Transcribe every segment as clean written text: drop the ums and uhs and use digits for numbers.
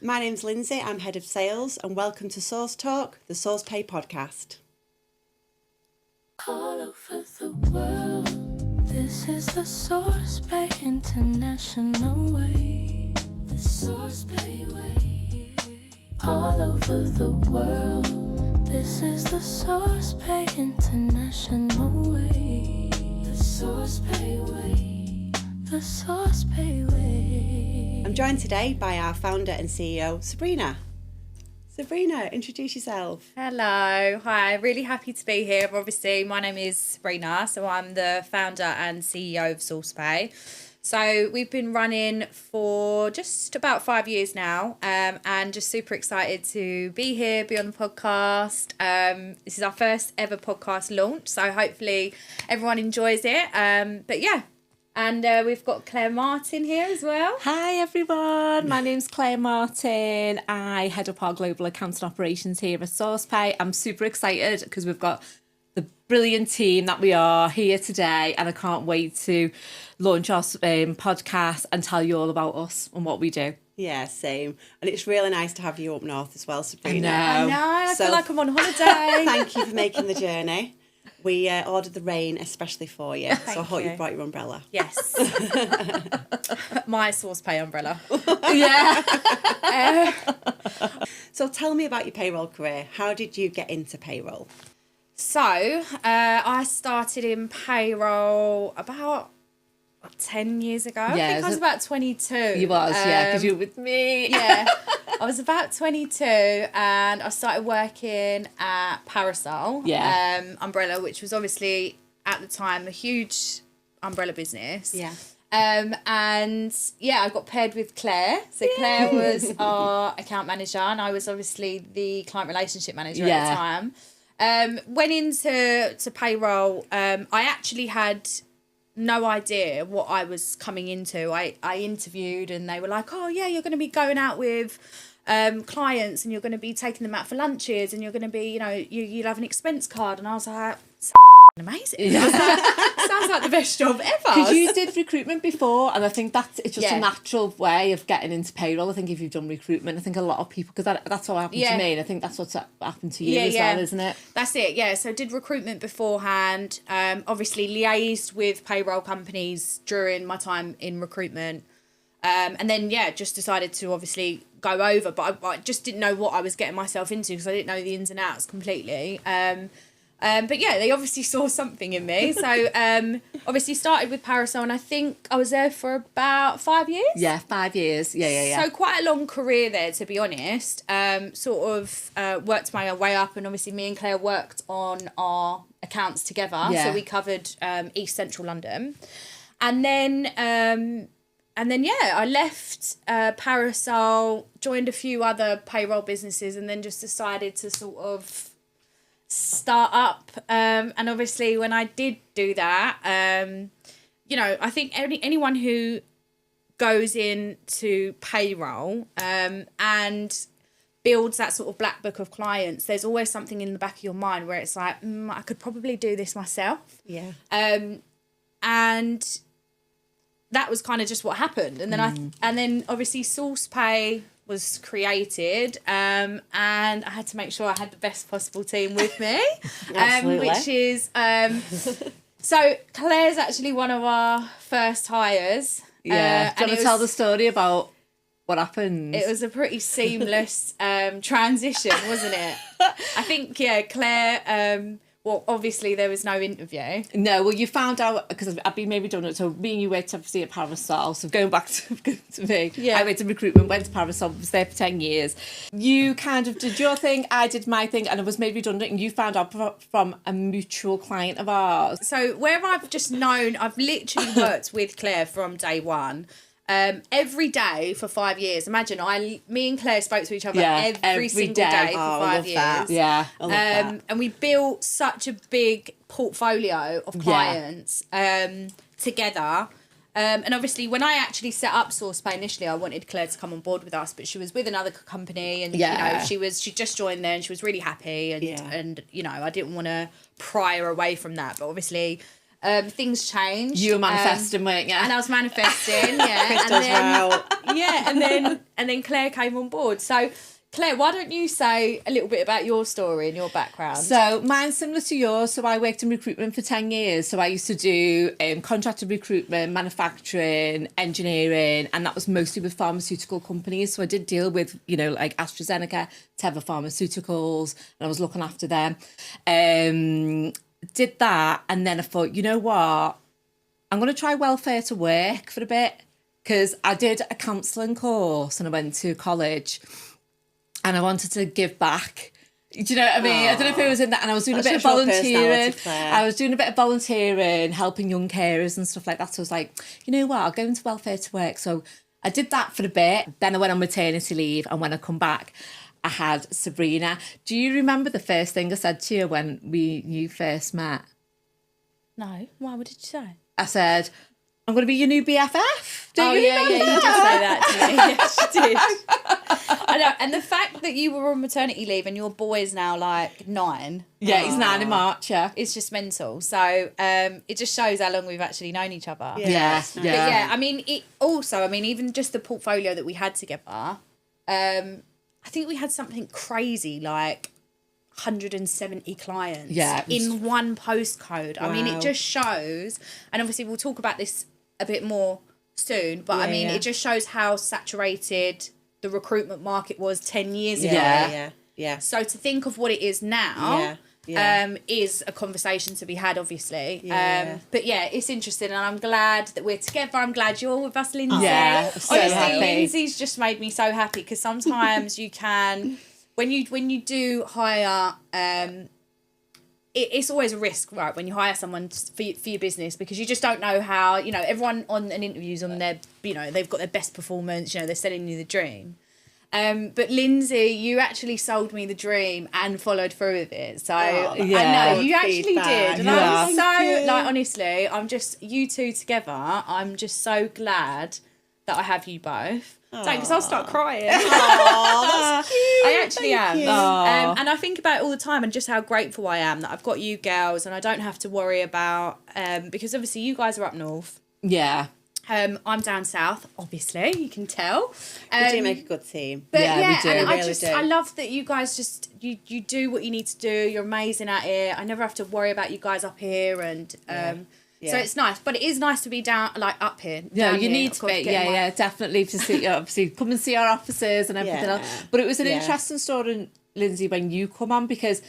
My name's Lindsey, I'm Head of Sales, and welcome to SourceTalk, the SourcePay podcast. All over the world, this is the SourcePay International Way. The SourcePay Way. All over the world, this is the SourcePay International Way. The SourcePay Way. The SourcePay Way. I'm joined today by our founder and CEO, Sabrina. Sabrina, introduce yourself. Hello, hi, really happy to be here. Obviously, my name is Sabrina, so I'm the founder and CEO of SourcePay. So we've been running for just about 5 years now, and just super excited to be here, be on the podcast. This is our first ever podcast launch, so hopefully everyone enjoys it. But yeah. And we've got Claire Martin here as well. Hi everyone, my name's Claire Martin. I head up our global accounts and operations here at SourcePay. I'm super excited because we've got the brilliant team that we are here today, and I can't wait to launch our podcast and tell you all about us and what we do. Yeah, same. And it's really nice to have you up north as well, Sabrina. I know, I feel like I'm on holiday. Thank you for making the journey. We ordered the rain especially for you, so I hope you brought your umbrella. Yes. My SourcePay umbrella. Yeah. So tell me about your payroll career. How did you get into payroll? So, I started in payroll about 10 years ago. I think I was about 22. You was, yeah, because you were with me. Yeah. I was about 22 and I started working at Parasol umbrella, which was obviously at the time a huge umbrella business. Yeah. And yeah, I got paired with Claire. So Claire was our account manager and I was obviously the client relationship manager at the time. Went into payroll. I actually had no idea what I was coming into. I interviewed and they were like, oh yeah, you're going to be going out with clients and you're going to be taking them out for lunches and you're going to be, you'll have an expense card. And I was like, amazing. Yeah. Sounds like the best job ever. Because you did recruitment before, and I think it's just a natural way of getting into payroll. I think if you've done recruitment, I think a lot of people, because that's what happened to me, and I think that's what's happened to you as well, isn't it? That's it, yeah. So I did recruitment beforehand, obviously liaised with payroll companies during my time in recruitment, and then, just decided to obviously go over, but I just didn't know what I was getting myself into because I didn't know the ins and outs completely. But yeah, they obviously saw something in me. So obviously started with Parasol and I think I was there for about 5 years. Yeah, 5 years. Yeah. So quite a long career there, to be honest. Worked my way up, and obviously me and Claire worked on our accounts together. Yeah. So we covered East Central London. And then I left Parasol, joined a few other payroll businesses, and then just decided to sort of start up. And obviously when I did do that, I think anyone who goes into payroll and builds that sort of black book of clients, there's always something in the back of your mind where it's like, I could probably do this myself. Yeah. And that was kind of just what happened. And then obviously SourcePay was created, and I had to make sure I had the best possible team with me. Which is so Claire's actually one of our first hires. Yeah. Do you want to tell the story about what happened? It was a pretty seamless transition, wasn't it? I think, Claire, obviously there was no interview. No, well, you found out, because I've been maybe done it, so me and you went obviously at Parasol, so going back to me, I went to recruitment, went to Parasol, was there for 10 years. You kind of did your thing, I did my thing, and I was maybe redundant, and you found out from a mutual client of ours. So where I've just known, I've literally worked with Claire from day one. Every day for 5 years. Imagine me and Claire spoke to each other every single day for 5 years. That. Yeah. And we built such a big portfolio of clients together. And obviously when I actually set up SourcePay initially, I wanted Claire to come on board with us, but she was with another company and she just joined there and she was really happy and I didn't want to pry her away from that. But obviously things changed. You were manifesting, weren't you? And I was manifesting, yeah. Crystals were out. Yeah, and then Claire came on board. So, Claire, why don't you say a little bit about your story and your background? So mine's similar to yours. So I worked in recruitment for 10 years. So I used to do contracted recruitment, manufacturing, engineering, and that was mostly with pharmaceutical companies. So I did deal with, you know, like AstraZeneca, Teva Pharmaceuticals, and I was looking after them. Did that, and then I thought, you know what? I'm going to try welfare to work for a bit, because I did a counselling course and I went to college. And I wanted to give back. Do you know what I mean? I don't know if it was in that. And I was doing a bit of volunteering. I was doing a bit of volunteering, helping young carers and stuff like that. So I was like, you know what? I'll go into welfare to work. So I did that for a bit. Then I went on maternity leave. And when I come back, I had Sabrina. Do you remember the first thing I said to you when you first met? No. Why? What did you say? I said, I'm going to be your new BFF. You did say that to me. Yes, you did. I know, and the fact that you were on maternity leave and your boy's now like 9. Yeah, he's 9 in March, yeah. It's just mental. So it just shows how long we've actually known each other. Yeah. But yeah, I mean, even just the portfolio that we had together, I think we had something crazy like 170 clients in one postcode. Wow. I mean, it just shows, and obviously we'll talk about this a bit more soon, but I mean, it just shows how saturated the recruitment market was 10 years ago. Yeah. So to think of what it is now is a conversation to be had, obviously. But yeah, it's interesting, and I'm glad that we're together. I'm glad you're with us, Lindsey. Yeah, so honestly, happy. Lindsey's just made me so happy, because sometimes you can, when you do hire, it's always a risk, right, when you hire someone for your business, because you just don't know how, you know, everyone on an interview's on their, you know, they've got their best performance, you know, they're selling you the dream. But Lindsey, you actually sold me the dream and followed through with it. So I know you actually did. And I'm so, like, honestly, I'm just, you two together, I'm just so glad that I have you both. Because I'll start crying. That's cute. I actually am. And I think about it all the time, and just how grateful I am that I've got you girls, and I don't have to worry about, because obviously you guys are up north. Yeah. I'm down south, obviously, you can tell. We do make a good team. But we do. And really do. I love that you guys just, you do what you need to do. You're amazing at it. I never have to worry about you guys up here, and so it's nice. But it is nice to be down, like, up here. Yeah, you need to be. Yeah, definitely, to see, obviously, come and see our offices and everything else. But it was an interesting story, Lindsey, when you come on, because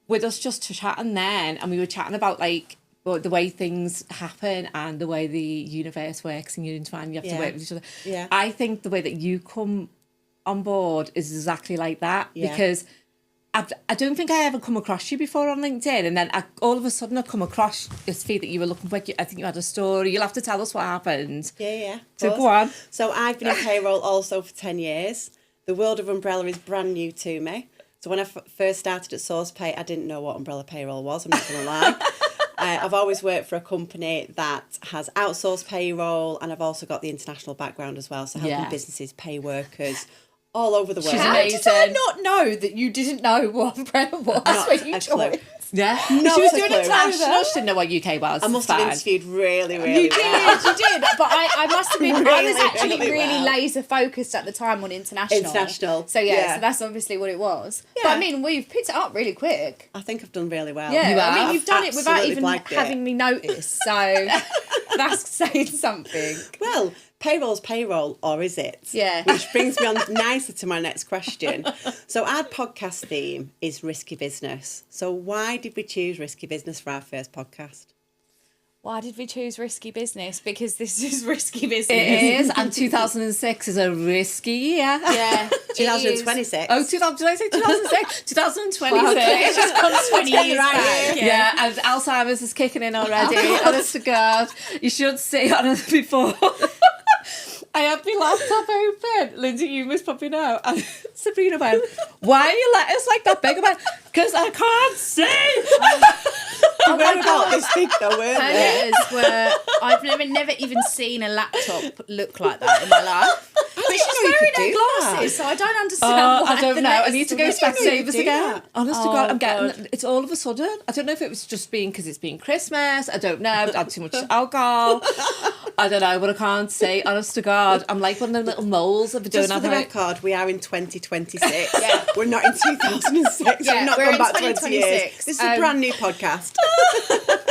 with us just chatting then, and we were chatting about, like, the way things happen and the way the universe works, and you intertwine, you have to work with each other. Yeah. I think the way that you come on board is exactly like that, because I don't think I ever come across you before on LinkedIn, and then all of a sudden I come across this feed that you were looking for. I think you had a story. You'll have to tell us what happened. Yeah. So go on. So I've been in payroll also for 10 years. The world of umbrella is brand new to me. So when I first started at SourcePay, I didn't know what umbrella payroll was, I'm not going to lie. I've always worked for a company that has outsourced payroll, and I've also got the international background as well, so helping businesses pay workers all over the world. How did I not know that you didn't know what umbrella was when you joined? Yeah. No, she was clue. doing international. She didn't know what UK was. I must have interviewed really well. You did. But I must have been, I was actually really laser focused at the time on international. So so that's obviously what it was. Yeah. But I mean, we've picked it up really quick. I think I've done really well. Yeah, I mean, you've done it without even having me notice. So that's saying something. Well, payroll's payroll, or is it? Yeah. Which brings me on nicely to my next question. So our podcast theme is risky business. So why did we choose risky business for our first podcast? Why did we choose risky business? Because this is risky business. It is, and 2006 is a risky year. Yeah. 2026. Oh, did I say 2006? 2026. Well, it's just gone 20 years back. Yeah, and Alzheimer's is kicking in already. Honest to God. You should see on it before. I had my laptop open. Lindsey, you must probably know. And Sabrina went, why are your letters like that big? I went, because I can't see. Oh my God, this big though, weren't Her they? letters were, I've never even seen a laptop look like that in my life. I I She's didn't know you wearing could her do glasses, that. so I don't understand why. I don't the know. I letters need to are go red. Specsavers do again. that. Honest to Oh, God, I'm God. getting it's all of a sudden. I don't know if it was just because it's been Christmas. I don't know. I've had too much alcohol. I don't know, but I can't say. Honest to God, I'm like one of them little moles that we don't Just for have. the record, we are in 2026. Yeah. We're not in 2006. Yeah, We've not we're gone in back 20 years. 2026. This is a brand new podcast.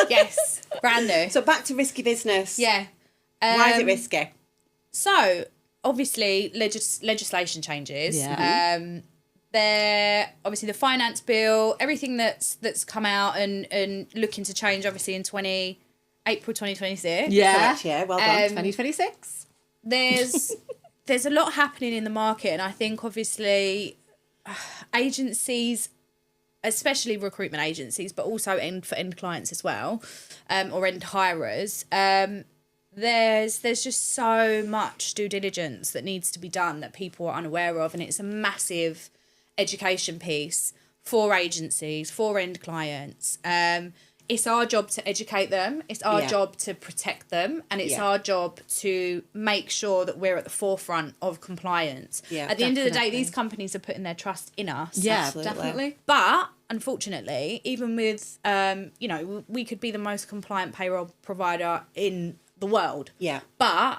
Yes, brand new. So back to risky business. Yeah. Why is it risky? So obviously legislation changes. Yeah. There obviously the finance bill, everything that's come out and looking to change obviously in April 2026. Yeah. Correct, yeah, well done. 2026. There's a lot happening in the market, and I think obviously agencies, especially recruitment agencies, but also for end clients as well, or end hirers, there's just so much due diligence that needs to be done that people are unaware of, and it's a massive education piece for agencies, for end clients. It's our job to educate them, it's our job to protect them, and it's our job to make sure that we're at the forefront of compliance. At the end of the day, these companies are putting their trust in us. Yeah, Absolutely. definitely. But unfortunately, even with, we could be the most compliant payroll provider in the world. Yeah. But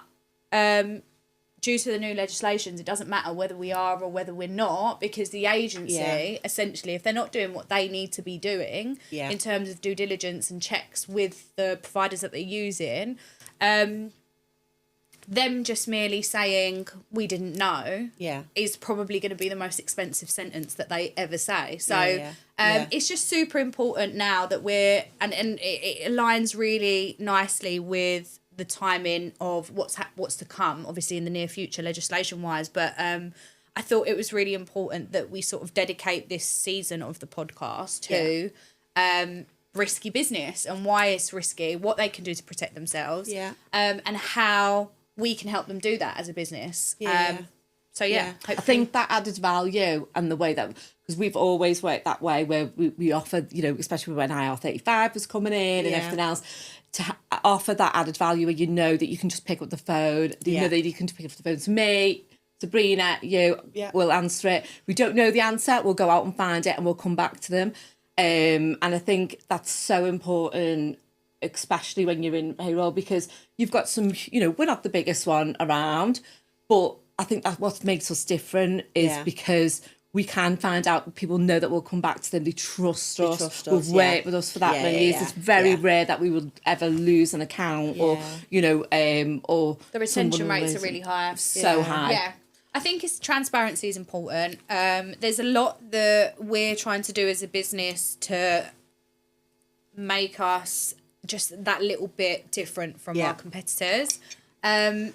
due to the new legislations, it doesn't matter whether we are or whether we're not, because the agency, essentially, if they're not doing what they need to be doing in terms of due diligence and checks with the providers that they're using, them just merely saying we didn't know is probably going to be the most expensive sentence that they ever say. So it's just super important now that we're and it aligns really nicely with the timing of what's to come, obviously in the near future legislation wise, but I thought it was really important that we sort of dedicate this season of the podcast to risky business and why it's risky, what they can do to protect themselves, and how we can help them do that as a business. Hopefully. I think that added value and the way that, because we've always worked that way where we offered, especially when IR35 was coming in and everything else, to offer that added value where you know that you can just pick up the phone, you know that you can pick up the phone to me, Sabrina, we'll answer it. We don't know the answer, we'll go out and find it and we'll come back to them. And I think that's so important, especially when you're in payroll, because you've got some, we're not the biggest one around, but I think that what makes us different is because we can find out, people know that we'll come back to them, they trust us, we've worked with us for that many years. It's very rare that we will ever lose an account or, or the retention rates are really high. So high. Yeah. I think transparency is important. There's a lot that we're trying to do as a business to make us just that little bit different from our competitors. And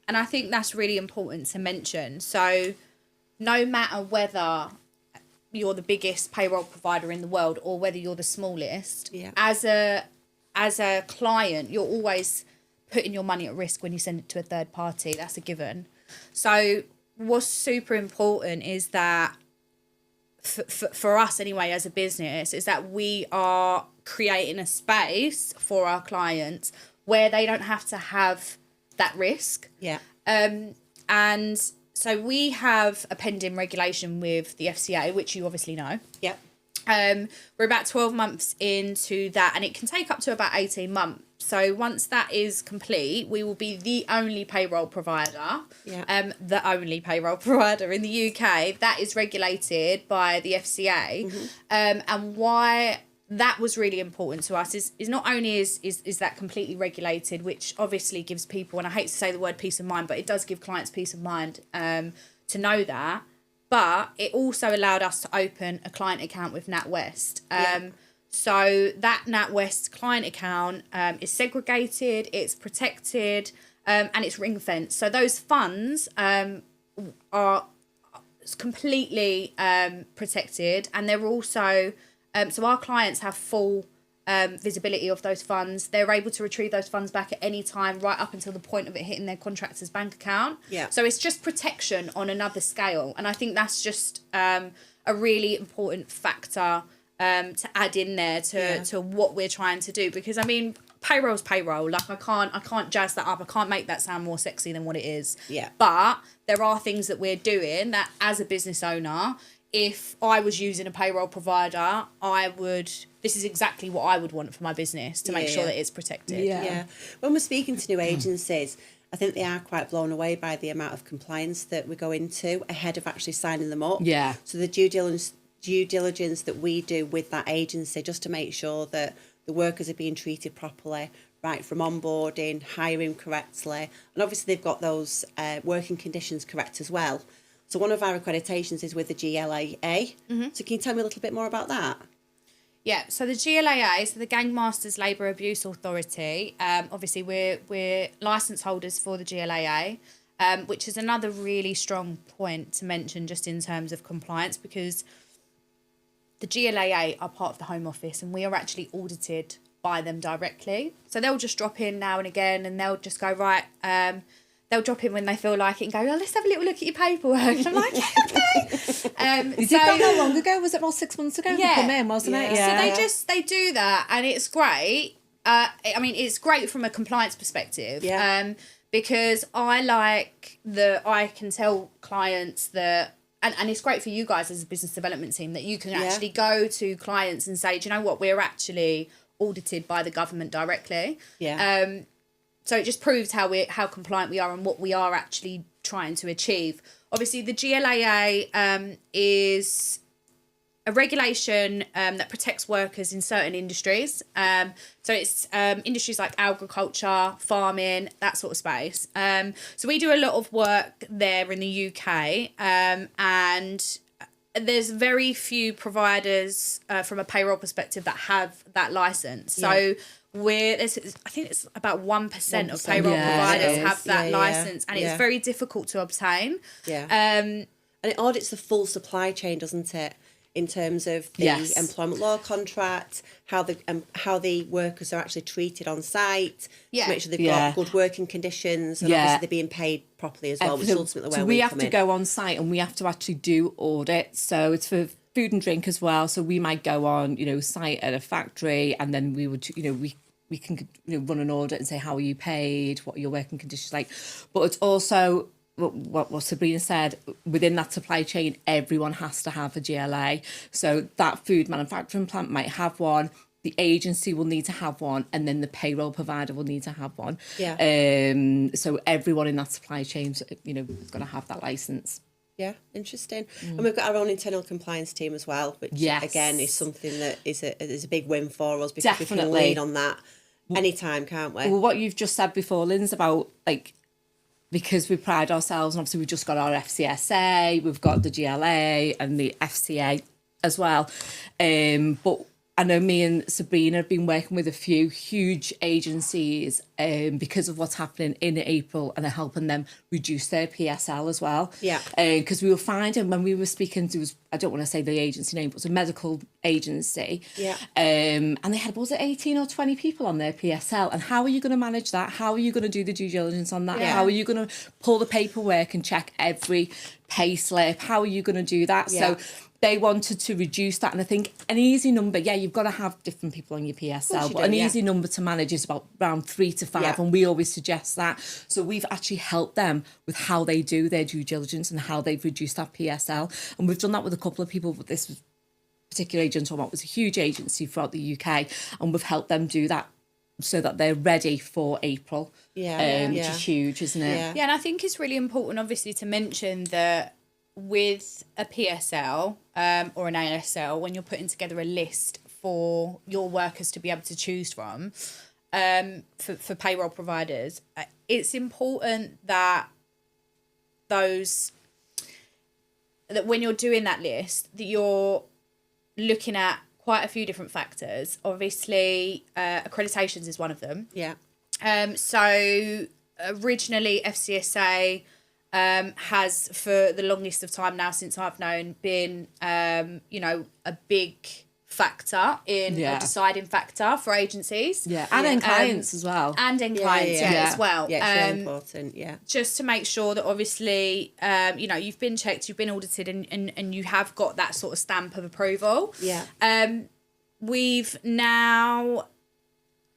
I think that's really important to mention. So no matter whether you're the biggest payroll provider in the world or whether you're the smallest, as a client, you're always putting your money at risk when you send it to a third party. That's a given. So what's super important is that for us anyway, as a business, is that we are creating a space for our clients where they don't have to have that risk. And so we have a pending regulation with the FCA, which you obviously know. We're about 12 months into that, and it can take up to about 18 months. So once that is complete, we will be the only payroll provider, the only payroll provider in the UK that is regulated by the FCA. And why that was really important to us is not only is that completely regulated, which obviously gives people, and I hate to say the word peace of mind, but it does give clients peace of mind to know that, but it also allowed us to open a client account with NatWest. So that NatWest client account is segregated, it's protected, and it's ring fenced. So those funds are completely protected, and they're also so our clients have full visibility of those funds. They're able to retrieve those funds back at any time, right up until the point of it hitting their contractor's bank account. So it's just protection on another scale, and I think that's just a really important factor to add in there to what we're trying to do, because I mean, payroll's payroll. Like I can't jazz that up. I can't make that sound more sexy than what it is. Yeah. But there are things that we're doing that as a business owner, if I was using a payroll provider, this is exactly what I would want for my business to make sure that it's protected. Yeah. When we're speaking to new agencies, I think they are quite blown away by the amount of compliance that we go into ahead of actually signing them up. Yeah. So the due diligence that we do with that agency, just to make sure that the workers are being treated properly, right from onboarding, hiring correctly, and obviously they've got those working conditions correct as well. So one of our accreditations is with the GLAA. Mm-hmm. So can you tell me a little bit more about that? Yeah, so the GLAA, so the Gangmasters Labour Abuse Authority, obviously we're licence holders for the GLAA, which is another really strong point to mention just in terms of compliance, because the GLAA are part of the Home Office and we are actually audited by them directly. So they'll just drop in now and again and they'll just go, right, they'll drop in when they feel like it and go, oh, let's have a little look at your paperwork. And I'm like, yeah, okay. You did that how long ago? Was it about 6 months ago? Yeah. You come in, wasn't it? So they do that and it's great. I mean, it's great from a compliance perspective. Yeah. Because I can tell clients that, and it's great for you guys as a business development team that you can actually go to clients and say, do you know what, we're actually audited by the government directly. Yeah. So it just proves how compliant we are and what we are actually trying to achieve. Obviously, the GLAA is a regulation that protects workers in certain industries. So it's industries like agriculture, farming, that sort of space. So we do a lot of work there in the UK, and there's very few providers from a payroll perspective that have that license. So I think it's about 1% of payroll providers have that license, and it's very difficult to obtain. Yeah. And it audits the full supply chain, doesn't it? In terms of the employment law contract, how the workers are actually treated on site, to make sure they've got good working conditions, and obviously they're being paid properly as well, which is ultimately where we have to go on site and we have to actually do audits. So it's for food and drink as well. So we might go on, site at a factory, and then we would, we can run an audit and say, how are you paid? What are your working conditions like? But it's also what Sabrina said, within that supply chain, everyone has to have a GLA. So that food manufacturing plant might have one, the agency will need to have one, and then the payroll provider will need to have one. Yeah. So everyone in that supply chain, is got to have that license. Yeah, interesting. And we've got our own internal compliance team as well, which again is something that is a big win for us, because we can lean on that anytime, can't we? Well, what you've just said before, Lindsey, about because we pride ourselves, and obviously we've just got our FCSA, we've got the GLA and the FCA as well. But I know me and Sabrina have been working with a few huge agencies because of what's happening in April, and they're helping them reduce their PSL as well. Yeah. Because we were finding when we were speaking to, I don't want to say the agency name, but it was a medical agency. Yeah. And they had, was it 18 or 20 people on their PSL? And how are you going to manage that? How are you going to do the due diligence on that? Yeah. How are you going to pull the paperwork and check every pay slip? How are you going to do that? Yeah. So they wanted to reduce that, and I think an easy number, you've got to have different people on your PSL, but easy number to manage is about around 3 to 5, and we always suggest that. So we've actually helped them with how they do their due diligence and how they've reduced that PSL, and we've done that with a couple of people, but this particular agent was a huge agency throughout the UK, and we've helped them do that so that they're ready for April, which is huge, isn't it? Yeah, and I think it's really important, obviously, to mention that with a PSL or an ASL, when you're putting together a list for your workers to be able to choose from for payroll providers, it's important that when you're doing that list, that you're looking at quite a few different factors. Obviously, accreditations is one of them. Yeah. So originally FCSA has, for the longest of time now since I've known, been a big factor in a deciding factor for agencies. Yeah, and in clients as well. And in clients, as well. Yeah, it's very important, just to make sure that obviously, you've been checked, you've been audited, and you have got that sort of stamp of approval. Yeah. We've now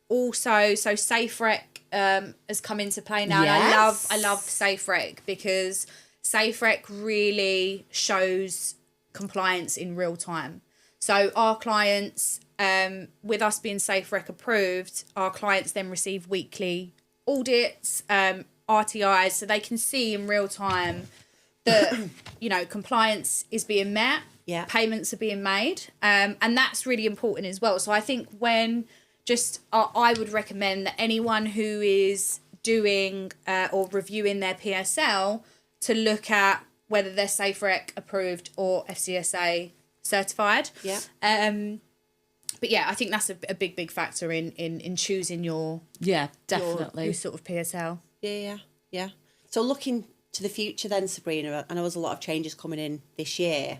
also, so SafeRec has come into play now. Yes. And I love SafeRec because SafeRec really shows compliance in real time. So our clients, with us being SafeRec approved, our clients then receive weekly audits, RTIs, so they can see in real time that, you know, compliance is being met, payments are being made, and that's really important as well. So I think I would recommend that anyone who is doing or reviewing their PSL to look at whether they're SafeRec approved or FCSA certified. Yeah. But yeah, I think that's a big factor in choosing your definitely your sort of PSL. Yeah. So looking to the future then, Sabrina, I know there's a lot of changes coming in this year.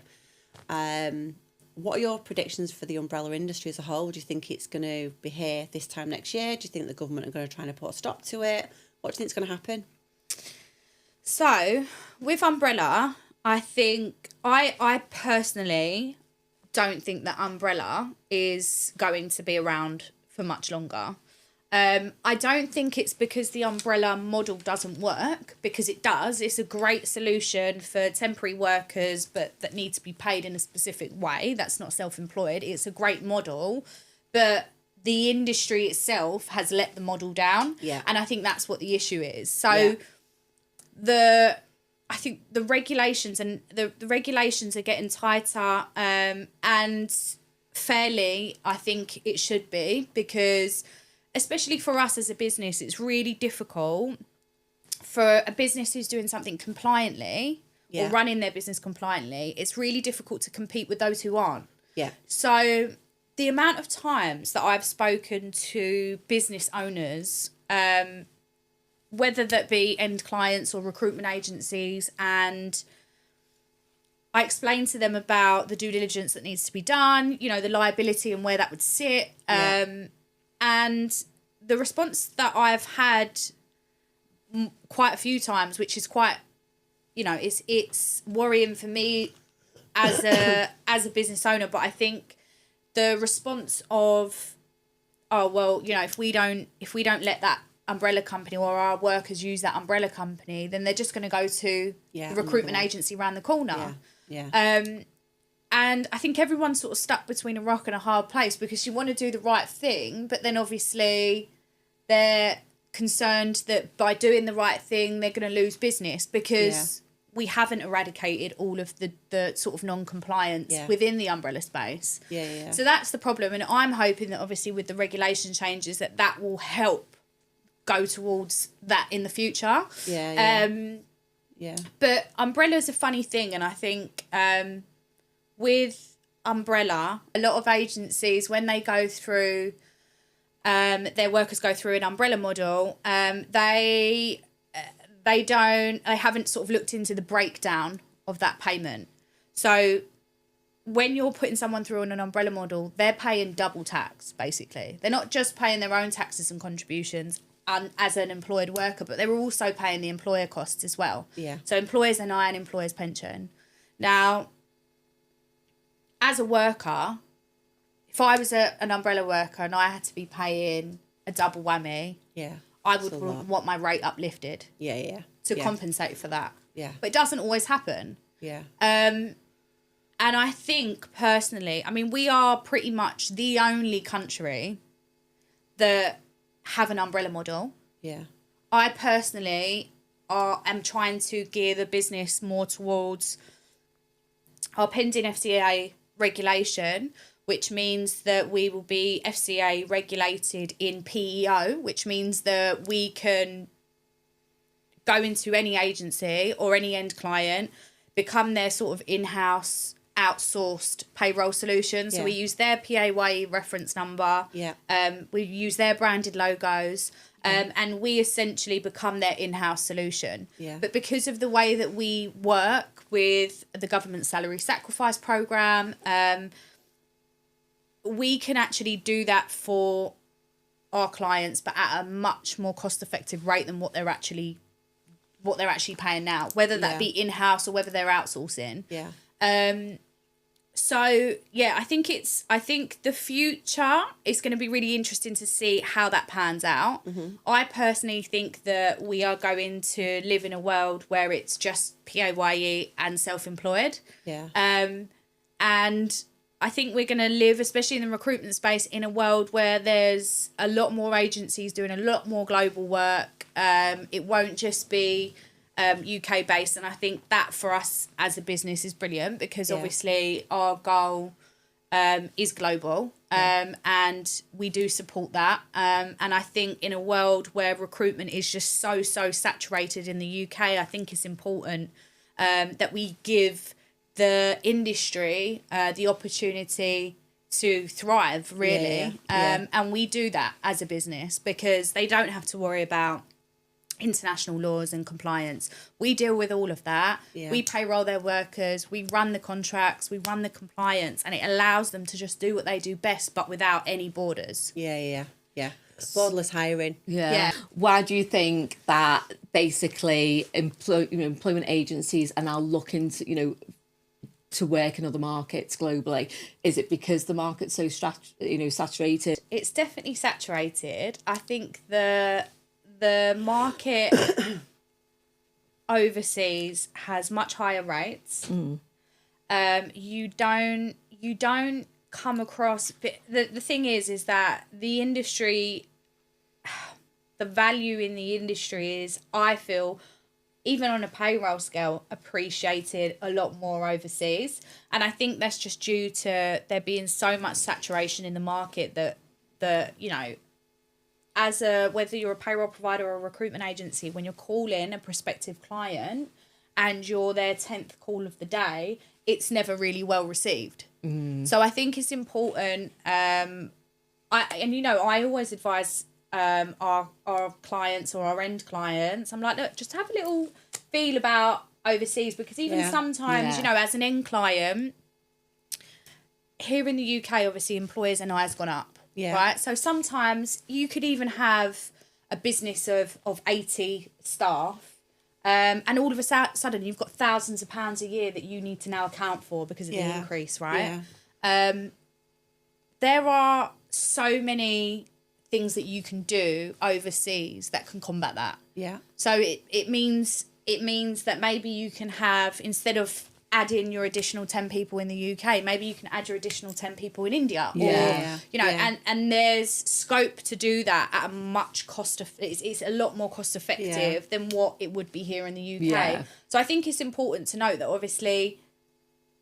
What are your predictions for the umbrella industry as a whole? Do you think it's going to be here this time next year? Do you think the government are going to try and put a stop to it? What do you think is going to happen? So with umbrella, I think I personally don't think that umbrella is going to be around for much longer. I don't think it's because the umbrella model doesn't work, because it does. It's a great solution for temporary workers, but that need to be paid in a specific way. That's not self-employed. It's a great model, but the industry itself has let the model down. Yeah. And I think that's what the issue is. So I think the regulations and the regulations are getting tighter, and fairly, I think it should be, because especially for us as a business, it's really difficult for a business who's doing something compliantly or running their business compliantly. It's really difficult to compete with those who aren't. Yeah. So the amount of times that I've spoken to business owners, whether that be end clients or recruitment agencies, and I explain to them about the due diligence that needs to be done, you know, the liability and where that would sit. And the response that I've had quite a few times, which is quite, you know, it's worrying for me as a business owner, but I think the response of, oh, well, you know, if we don't let that umbrella company or our workers use that umbrella company, then they're just going to go to the recruitment agency around the corner. And I think everyone's sort of stuck between a rock and a hard place, because you want to do the right thing, but then obviously they're concerned that by doing the right thing, they're going to lose business, because we haven't eradicated all of the sort of non-compliance within the umbrella space. So that's the problem. And I'm hoping that obviously with the regulation changes that will help go towards that in the future. But umbrella's a funny thing, and I think with umbrella, a lot of agencies, when they go through their workers go through an umbrella model, they haven't sort of looked into the breakdown of that payment. So when you're putting someone through on an umbrella model, they're paying double tax, basically. They're not just paying their own taxes and contributions as an employed worker, but they're also paying the employer costs as well. So employers NI and employers pension. Now, as a worker, if I was an umbrella worker and I had to be paying a double whammy, I would want my rate uplifted to compensate for that. But it doesn't always happen. And I think personally, I mean, we are pretty much the only country that have an umbrella model. I personally am trying to gear the business more towards our pending FCA regulation, which means that we will be FCA regulated in PEO, which means that we can go into any agency or any end client, become their sort of in-house outsourced payroll solution. So we use their PAYE reference number. We use their branded logos. And we essentially become their in-house solution. But because of the way that we work with the government salary sacrifice program, we can actually do that for our clients, but at a much more cost-effective rate than what they're actually paying now, whether that be in-house or whether they're outsourcing. So yeah, I think the future is going to be really interesting to see how that pans out. I personally think that we are going to live in a world where it's just PAYE and self-employed. Yeah. And I think we're going to live, especially in the recruitment space, in a world where there's a lot more agencies doing a lot more global work. It won't just be UK based, and I think that for us as a business is brilliant because obviously our goal is global, and we do support that. And I think in a world where recruitment is just so saturated in the UK, I think it's important that we give the industry the opportunity to thrive, really. And we do that as a business because they don't have to worry about international laws and compliance. We deal with all of that. We payroll their workers, we run the contracts, we run the compliance, and it allows them to just do what they do best, but without any borders. Borderless hiring. Why do you think that basically employment agencies are now looking to to work in other markets globally? Is it because the market's so saturated? It's definitely saturated. I think the market overseas has much higher rates. You don't come across. The thing is that the industry, the value in the industry is, I feel, even on a payroll scale, appreciated a lot more overseas. And I think that's just due to there being so much saturation in the market that whether you're a payroll provider or a recruitment agency, when you're calling a prospective client and you're their 10th call of the day, it's never really well received. So I think it's important. I always advise our clients or our end clients, I'm like, look, just have a little feel about overseas, because even sometimes, as an end client, here in the UK, obviously employers and I has gone up. Right. So sometimes you could even have a business of 80 staff, and all of a sudden you've got thousands of pounds a year that you need to now account for because of the increase, right? There are so many things that you can do overseas that can combat that. So it means that maybe you can have, instead of add in your additional 10 people in the UK, maybe you can add your additional 10 people in India, and there's scope to do that at a much it's a lot more cost effective than what it would be here in the UK. So I think it's important to note that obviously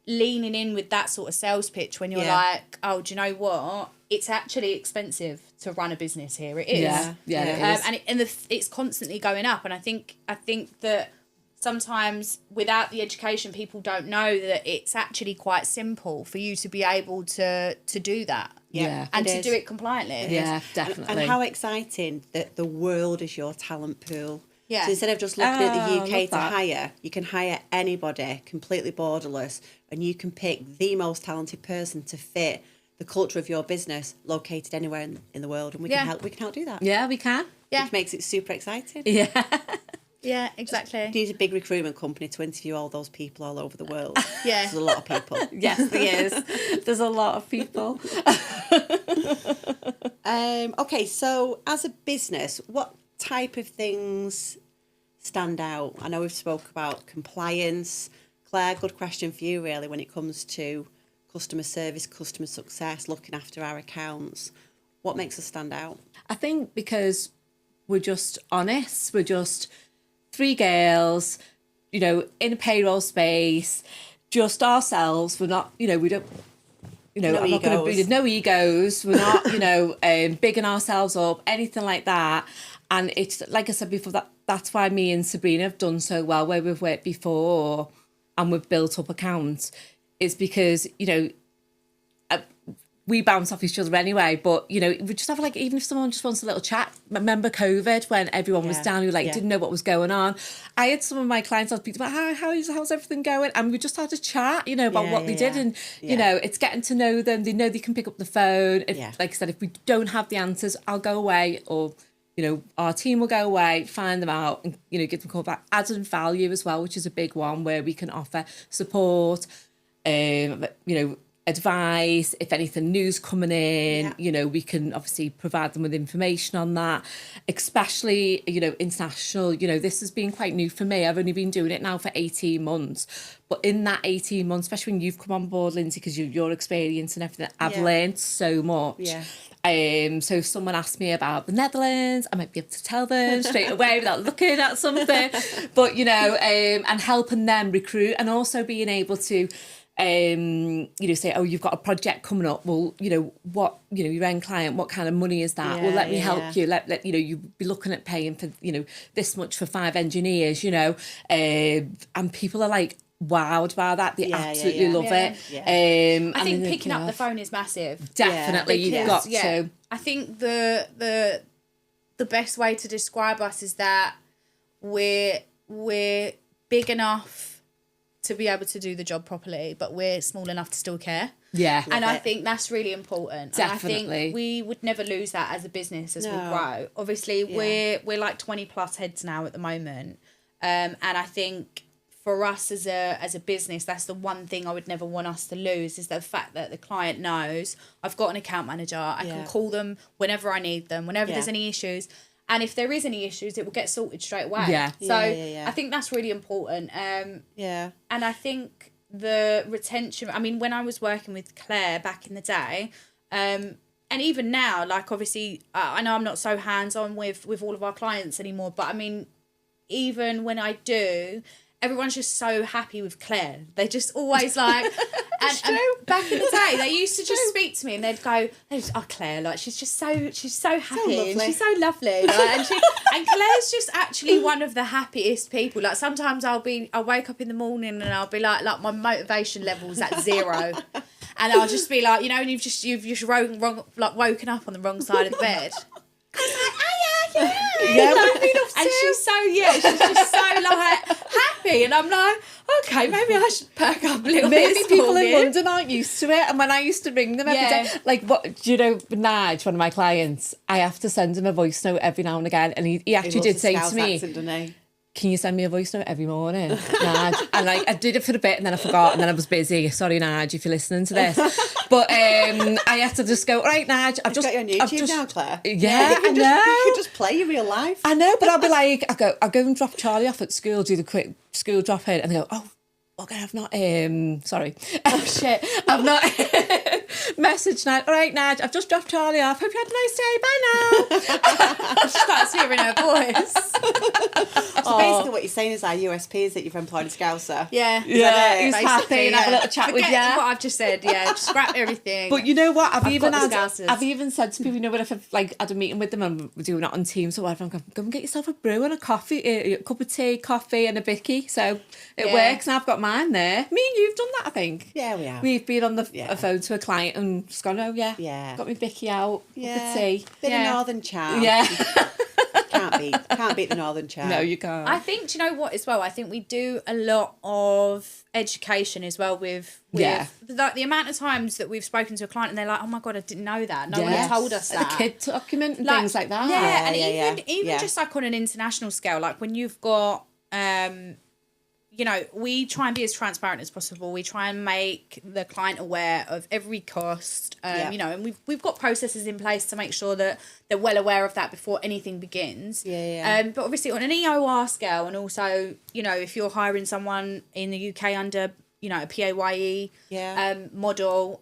leaning in with that sort of sales pitch when you're like, oh, do you know what? It's actually expensive to run a business here. It is. It is. It's constantly going up. And I think that sometimes without the education, people don't know that it's actually quite simple for you to be able to do that. And to do it compliantly. Definitely. And how exciting that the world is your talent pool. So instead of just looking at the UK to hire, you can hire anybody completely borderless, and you can pick the most talented person to fit the culture of your business located anywhere in the world, and we can help do that. We can. Which makes it super exciting. Yeah, exactly. You need a big recruitment company to interview all those people all over the world. There's a lot of people. Yes, there is. There's a lot of people. Okay, so as a business, what type of things stand out? I know we've spoke about compliance. Claire, good question for you really when it comes to customer service, customer success, looking after our accounts. What makes us stand out? I think because we're just honest. We're just three girls, in a payroll space, just ourselves. We're not, we don't, no I'm not going to be no egos. We're not, bigging ourselves up, anything like that. And it's like I said before, that's why me and Sabrina have done so well where we've worked before and we've built up accounts, is because, we bounce off each other anyway, but, we just have even if someone just wants a little chat. Remember COVID when everyone was down, who didn't know what was going on. I had some of my clients, I was speaking about how's everything going? And we just had a chat, about what they did. And, it's getting to know them. They know they can pick up the phone. Like I said, if we don't have the answers, I'll go away, or, our team will go away, find them out and, give them a call back. Added value as well, which is a big one where we can offer support, advice, if anything new's coming in, Yeah. you know, we can obviously provide them with information on that, especially, you know, international. You know, this has been quite new for me. I've only been doing it now for 18 months. But in that 18 months, especially when you've come on board, Lindsey, because your experience and everything, I've learned so much. Yeah. So if someone asked me about the Netherlands, I might be able to tell them straight away without looking at something. But, you know, and helping them recruit, and also being able to, you know, say, oh, you've got a project coming up. Well, you know, what, you know, your end client, what kind of money is that? Well, let me help you. Let you know, you'd be looking at paying for, you know, this much for 5 engineers, you know, and people are like, wowed by that. They absolutely love it. Yeah. I think picking up the phone is massive. Definitely, you've got to. I think the best way to describe us is that we're big enough to be able to do the job properly, but we're small enough to still care. Yeah. And I think that's really important. Definitely. And I think we would never lose that as a business as we grow. Obviously, we're like 20 plus heads now at the moment. And I think for us as a business, that's the one thing I would never want us to lose, is the fact that the client knows I've got an account manager. I can call them whenever I need them, whenever there's any issues. And if there is any issues, it will get sorted straight away. Yeah. So I think that's really important. And I think the retention, I mean, when I was working with Claire back in the day, and even now, like obviously, I know I'm not so hands-on with all of our clients anymore, but I mean, even when I do, everyone's just so happy with Claire. They're just always like, and back in the day, they used to just speak to me and they'd go, "Oh, Claire, like she's so happy and she's so lovely." Like, and Claire's just actually one of the happiest people. Like sometimes I'll wake up in the morning and I'll be like my motivation level's at 0, and I'll just be like, you know, and you've just woken up on the wrong side of the bed. I was like, and she's just so like happy, and I'm like, okay, maybe I should perk up a little bit. Maybe people in London aren't used to it, and when I used to ring them every day, like, what do you know, Nige, one of my clients, I have to send him a voice note every now and again, and he actually did say to me, accent, can you send me a voice note every morning, Nige? And I did it for a bit, and then I forgot, and then I was busy. Sorry, Nige, if you're listening to this. But I had to just go, all right, Nige, I've just got you on YouTube now, Claire. Yeah, you can just play your real life. I know, but I'll be like, I'll go and drop Charlie off at school, do the quick school drop in, and they go, oh, okay, I've not, sorry. Oh, shit. I've not messaged Nige. All right, Nige, I've just dropped Charlie off. Hope you had a nice day. Bye now. She starts hearing her voice. So basically what you're saying is our USP is that you've employed a Scouser. Yeah. He's happy and have a little chat with you. What I've just said, just scrap everything. But you know what? I've even said to people, you know, when I've like had a meeting with them and we're doing it on Teams or whatever, I'm going, go and get yourself a brew and a coffee, a cup of tea, coffee and a bicky. So it works, and I've got mine there. Me and you've done that, I think. Yeah, we have. We've been on the phone to a client and just gone, oh yeah. Got my bicky out, cup of tea. Bit of northern charm. Yeah. Can't beat the northern charm. No, you can't. I think, do you know what as well? I think we do a lot of education as well with the amount of times that we've spoken to a client and they're like, oh my God, I didn't know that. No one told us that. The kid document and things like that. Yeah, and even just like on an international scale, like when you've got you know, we try and be as transparent as possible. We try and make the client aware of every cost, you know, and we've got processes in place to make sure that they're well aware of that before anything begins. But obviously on an EOR scale, and also, you know, if you're hiring someone in the UK under, you know, a PAYE model,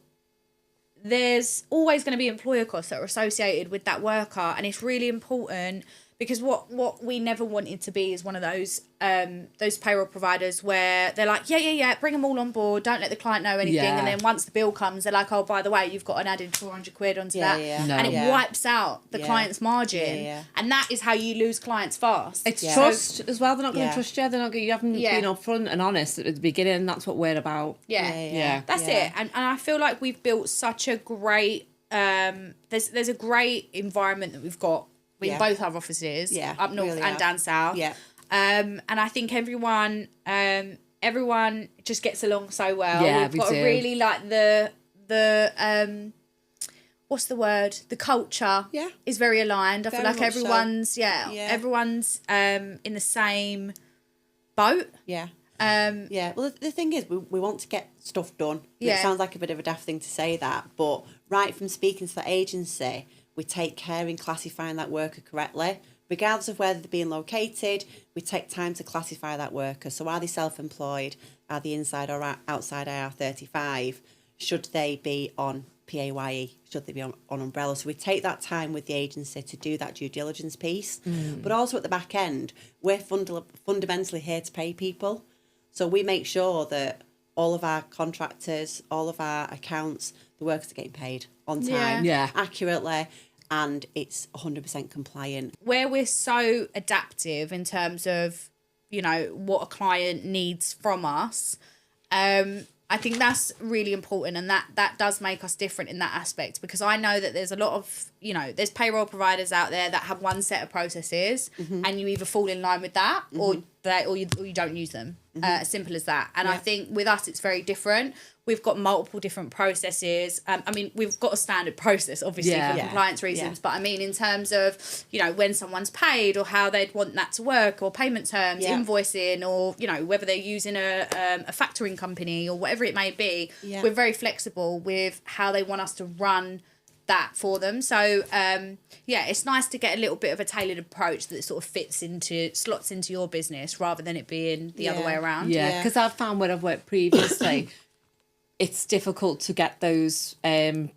there's always going to be employer costs that are associated with that worker, and it's really important. Because what we never wanted to be is one of those payroll providers where they're like, yeah, bring them all on board, don't let the client know anything, and then once the bill comes, they're like, oh, by the way, you've got an added 400 quid onto that, and it wipes out the client's margin, and that is how you lose clients fast. It's trust as well. They're not going to trust you. They're not. You haven't been upfront and honest at the beginning. That's what we're about. That's it. And I feel like we've built such a great. There's a great environment that we've got. In both our offices, up north really and down south. And I think everyone just gets along so well. We've got a really like the what's the word? The culture is very aligned. I feel like everyone's everyone's in the same boat. Yeah, well, the thing is, we want to get stuff done. Yeah. It sounds like a bit of a daft thing to say that, but right from speaking to the agency, we take care in classifying that worker correctly. Regardless of where they're being located, we take time to classify that worker. So are they self-employed? Are they inside or outside IR35? Should they be on PAYE? Should they be on umbrella? So we take that time with the agency to do that due diligence piece. But also at the back end, we're fundamentally here to pay people. So we make sure that all of our contractors, all of our accounts, the workers are getting paid on time, accurately, and it's 100% compliant. Where we're so adaptive in terms of, you know, what a client needs from us, I think that's really important, and that does make us different in that aspect, because I know that there's a lot of, you know, there's payroll providers out there that have one set of processes, and you either fall in line with that or you don't use them. As simple as that. And I think with us it's very different. We've got multiple different processes. I mean, we've got a standard process, obviously, for compliance reasons. But I mean, in terms of, you know, when someone's paid or how they'd want that to work, or payment terms, invoicing, or, you know, whether they're using a factoring company or whatever it may be, we're very flexible with how they want us to run that for them. So, it's nice to get a little bit of a tailored approach that sort of slots into your business rather than it being the other way around. Yeah, because I've found where I've worked previously, it's difficult to get those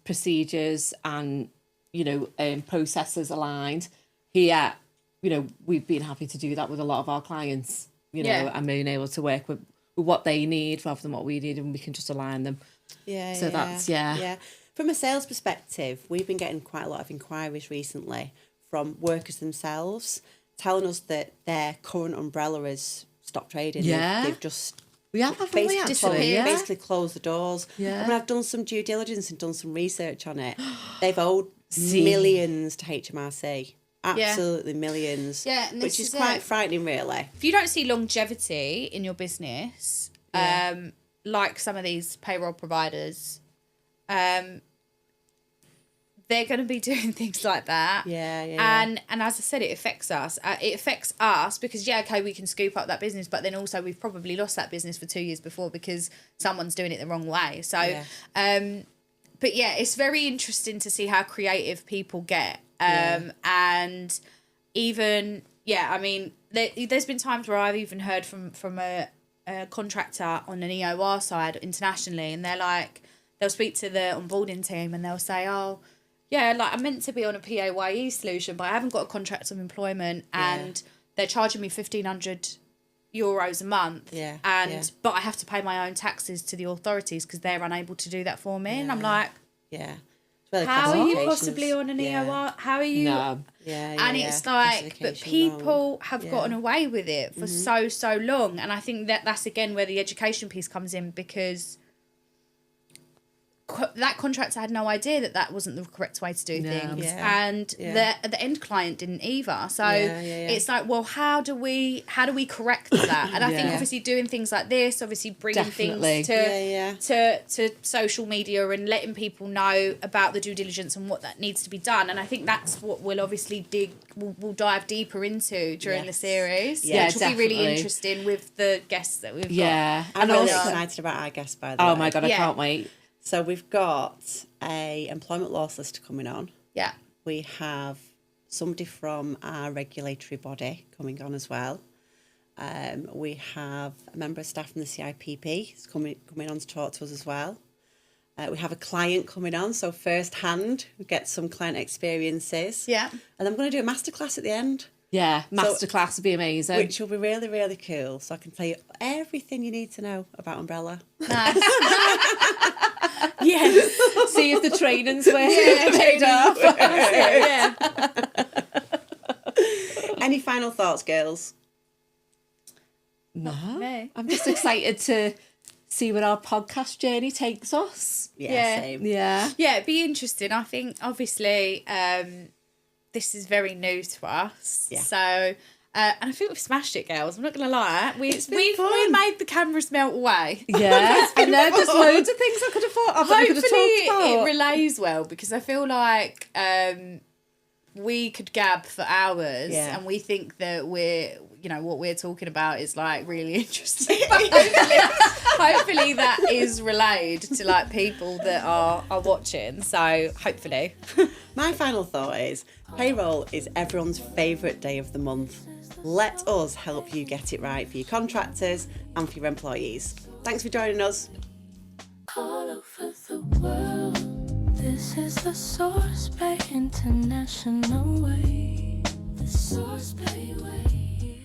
procedures and, you know, processes aligned. Here, you know, we've been happy to do that with a lot of our clients, you know, and being able to work with what they need rather than what we need, and we can just align them. That's. From a sales perspective, we've been getting quite a lot of inquiries recently from workers themselves telling us that their current umbrella has stopped trading. They've just basically closed the doors. I mean, I've done some due diligence and done some research on it. They've owed millions to HMRC. Absolutely millions. Yeah, and which is quite frightening, really. If you don't see longevity in your business, like some of these payroll providers, they're going to be doing things like that. And as I said, it affects us. It affects us because, we can scoop up that business, but then also we've probably lost that business for 2 years before because someone's doing it the wrong way. So, but it's very interesting to see how creative people get. And even, I mean, there's been times where I've even heard from a contractor on an EOR side internationally, and they're like, they'll speak to the onboarding team and they'll say, oh, like I'm meant to be on a PAYE solution, but I haven't got a contract of employment, and they're charging me €1,500 a month. But I have to pay my own taxes to the authorities because they're unable to do that for me. And I'm like, how are you possibly on an EOR? How are you? No. And it's like, but people have gotten away with it for so long. And I think that's again where the education piece comes in, because that contractor had no idea that wasn't the correct way to do things, and the end client didn't either. So it's like, well, how do we correct that? And I think obviously doing things like this, obviously bringing things to social media and letting people know about the due diligence and what that needs to be done. And I think that's what we'll obviously we'll dive deeper into during the series, which will be really interesting with the guests that we've got. I'm really excited about our guests, by the way. Oh my God, I can't wait. So we've got a employment law solicitor coming on. Yeah. We have somebody from our regulatory body coming on as well. We have a member of staff from the CIPP who's coming on to talk to us as well. We have a client coming on, so firsthand, we get some client experiences. Yeah. And I'm going to do a masterclass at the end. Yeah, masterclass would be amazing. Which will be really, really cool. So I can tell you everything you need to know about umbrella. Nice. See if the training's paid off. Any final thoughts, girls? No. I'm just excited to see where our podcast journey takes us. Same. Yeah, it'd be interesting. I think, obviously, this is very new to us. Yeah. So, and I think we've smashed it, girls. I'm not going to lie. We made the cameras melt away. Yeah. And there's loads of things I could have thought of. Hopefully it relays well, because I feel like we could gab for hours, Yeah. and we think that what we're talking about is like really interesting. But hopefully that is relayed to like people that are watching. So hopefully. My final thought is payroll is everyone's favourite day of the month. Let us help you get it right for your contractors and for your employees. Thanks for joining us. All over the world, this is the SourcePay International Way. The SourcePay Way.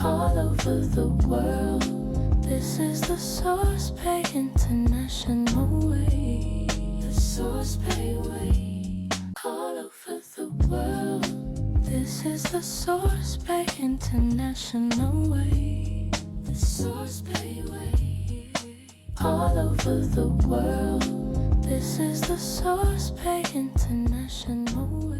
All over the world, this is the SourcePay International Way. The SourcePay Way. All over the world, this is the SourcePay International Way. The SourcePay Way. All over the world, this is the SourcePay International Way.